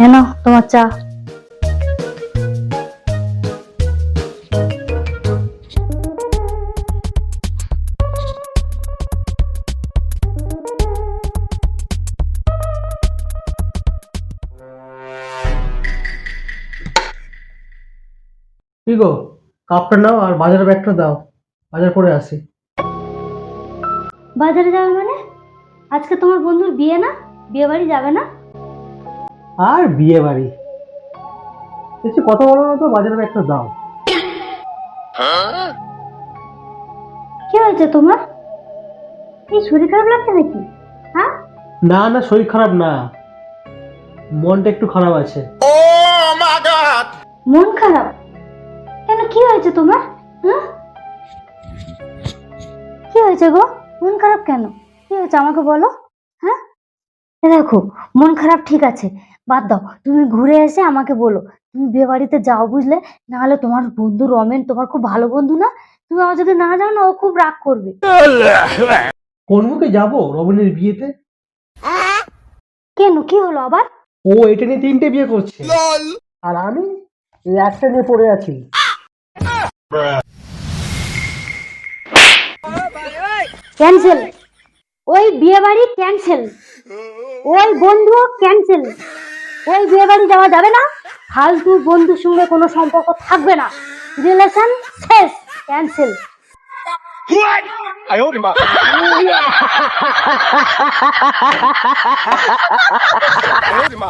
এনো তোমার চা। কি গো, কাপটা নাও আর বাজারের ব্যাগটা দাও, বাজার করে আসি। বাজারে যাবে মানে? আজকে তোমার বন্ধুর বিয়ে না? বিয়ে বাড়ি যাবে না? আর বিয়ে বাড়ি কিছু কথা বলো না তো, বাজারের ব্যাগটা দাও। কি হয়েছে তোমার? এই শরীর খারাপ লাগছে নাকি? হ্যাঁ? না না, শরীর খারাপ না, মনটা একটু খারাপ আছে। মন খারাপ? কেন, কি হয়েছে তোমার? হ্যাঁ, কি হয়েছে গো? মন খারাপ কেন? কি হয়েছে আমাকে বলো। হ্যাঁ, দেখো, মন খারাপ ঠিক আছে, বাদ দাও, তুমি ঘুরে এসে আমাকে বলো। তুমি বিয়ে বাড়িতে যাও, বুঝলে? না হলে তোমার বন্ধু রমেন তোমার খুব ভালো বন্ধু না? তুমি আমার যদি না যাও না, ও খুব রাগ করবে। কোন মুখে যাবো রবিনের বিয়েতে? কেন, কি হলো আবার? ও এটা নিয়ে 3টে বিয়ে করছে, আর আমি এই একটা নিয়ে পড়ে আছি। ক্যান্সেল, ওই বিয়ে বাড়ি ক্যান্সেল, ওই বন্ধু ক্যান্সেল, ওই বিয়ে বাড়ি যাওয়া যাবে না। ফালতু বন্ধুর সঙ্গে কোনো সম্পর্ক থাকবে না, রিলেশন শেষ, ক্যান্সেল। 哎呦我的妈！哎呦我的妈！